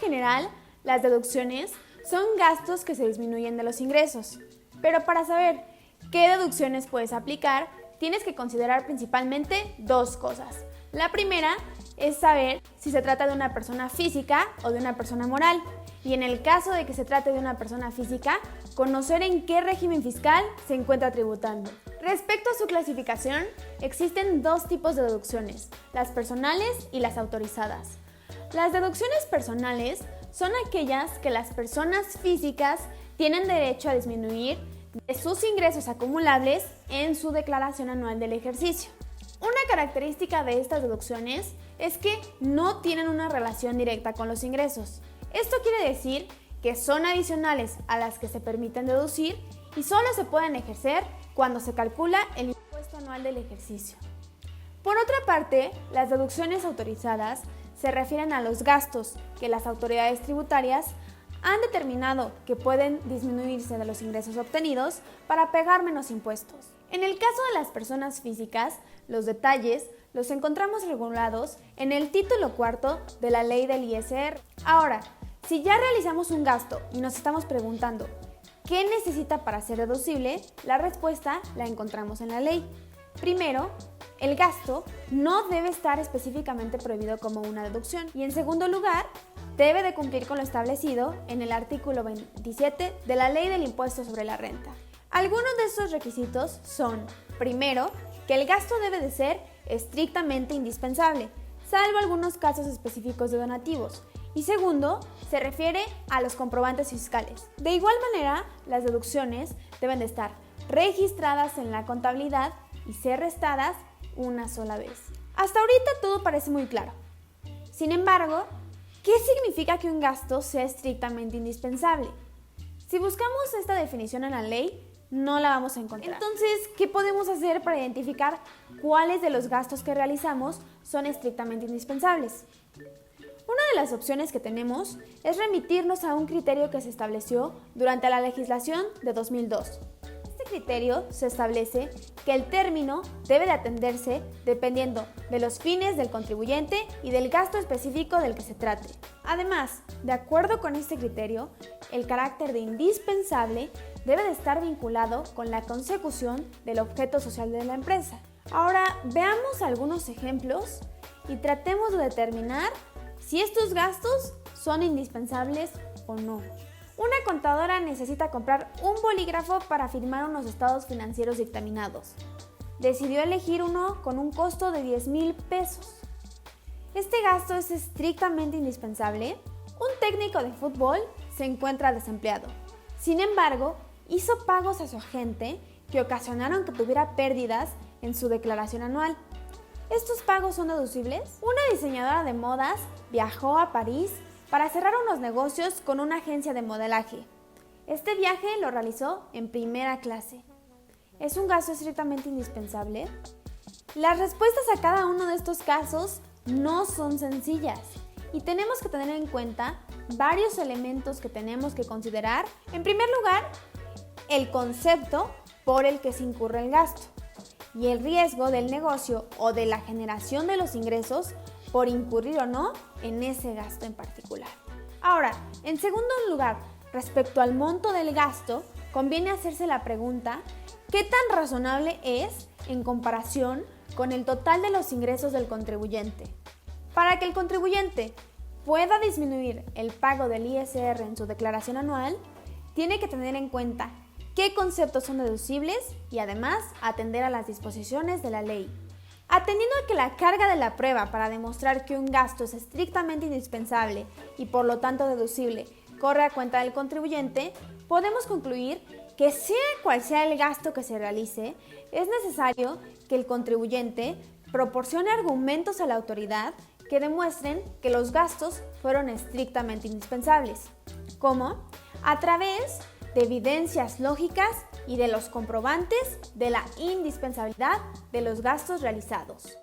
general, las deducciones son gastos que se disminuyen de los ingresos. Pero para saber qué deducciones puedes aplicar, tienes que considerar principalmente dos cosas. La primera es saber si se trata de una persona física o de una persona moral. Y en el caso de que se trate de una persona física, conocer en qué régimen fiscal se encuentra tributando. Respecto a su clasificación, existen dos tipos de deducciones, las personales y las autorizadas. Las deducciones personales son aquellas que las personas físicas tienen derecho a disminuir de sus ingresos acumulables en su declaración anual del ejercicio. Una característica de estas deducciones es que no tienen una relación directa con los ingresos. Esto quiere decir que son adicionales a las que se permiten deducir y solo se pueden ejercer cuando se calcula el impuesto anual del ejercicio. Por otra parte, las deducciones autorizadas se refieren a los gastos que las autoridades tributarias han determinado que pueden disminuirse de los ingresos obtenidos para pagar menos impuestos. En el caso de las personas físicas, los detalles los encontramos regulados en el título cuarto de la ley del ISR. Ahora, si ya realizamos un gasto y nos estamos preguntando ¿qué necesita para ser deducible?, la respuesta la encontramos en la ley. Primero, el gasto no debe estar específicamente prohibido como una deducción y en segundo lugar, debe de cumplir con lo establecido en el artículo 27 de la Ley del Impuesto sobre la Renta. Algunos de estos requisitos son, primero, que el gasto debe de ser estrictamente indispensable, salvo algunos casos específicos de donativos, y segundo, se refiere a los comprobantes fiscales. De igual manera, las deducciones deben de estar registradas en la contabilidad y ser restadas una sola vez. Hasta ahorita todo parece muy claro. Sin embargo, ¿qué significa que un gasto sea estrictamente indispensable? Si buscamos esta definición en la ley, no la vamos a encontrar. Entonces, ¿qué podemos hacer para identificar cuáles de los gastos que realizamos son estrictamente indispensables? Una de las opciones que tenemos es remitirnos a un criterio que se estableció durante la legislación de 2002. Este criterio se establece que el término debe de atenderse dependiendo de los fines del contribuyente y del gasto específico del que se trate. Además, de acuerdo con este criterio, el carácter de indispensable debe de estar vinculado con la consecución del objeto social de la empresa. Ahora, veamos algunos ejemplos y tratemos de determinar si estos gastos son indispensables o no. Una contadora necesita comprar un bolígrafo para firmar unos estados financieros dictaminados. Decidió elegir uno con un costo de 10,000 pesos. ¿Este gasto es estrictamente indispensable? Un técnico de fútbol se encuentra desempleado. Sin embargo, hizo pagos a su agente que ocasionaron que tuviera pérdidas en su declaración anual. ¿Estos pagos son deducibles? Una diseñadora de modas viajó a París para cerrar unos negocios con una agencia de modelaje. Este viaje lo realizó en primera clase. ¿Es un gasto estrictamente indispensable? Las respuestas a cada uno de estos casos no son sencillas y tenemos que tener en cuenta varios elementos que tenemos que considerar. En primer lugar, el concepto por el que se incurre el gasto y el riesgo del negocio o de la generación de los ingresos por incurrir o no en ese gasto en particular. Ahora, en segundo lugar, respecto al monto del gasto, conviene hacerse la pregunta ¿qué tan razonable es en comparación con el total de los ingresos del contribuyente? Para que el contribuyente pueda disminuir el pago del ISR en su declaración anual, tiene que tener en cuenta qué conceptos son deducibles y además atender a las disposiciones de la ley. Atendiendo a que la carga de la prueba para demostrar que un gasto es estrictamente indispensable y por lo tanto deducible corre a cuenta del contribuyente, podemos concluir que sea cual sea el gasto que se realice, es necesario que el contribuyente proporcione argumentos a la autoridad que demuestren que los gastos fueron estrictamente indispensables. ¿Cómo? A través de evidencias lógicas y de los comprobantes de la indispensabilidad de los gastos realizados.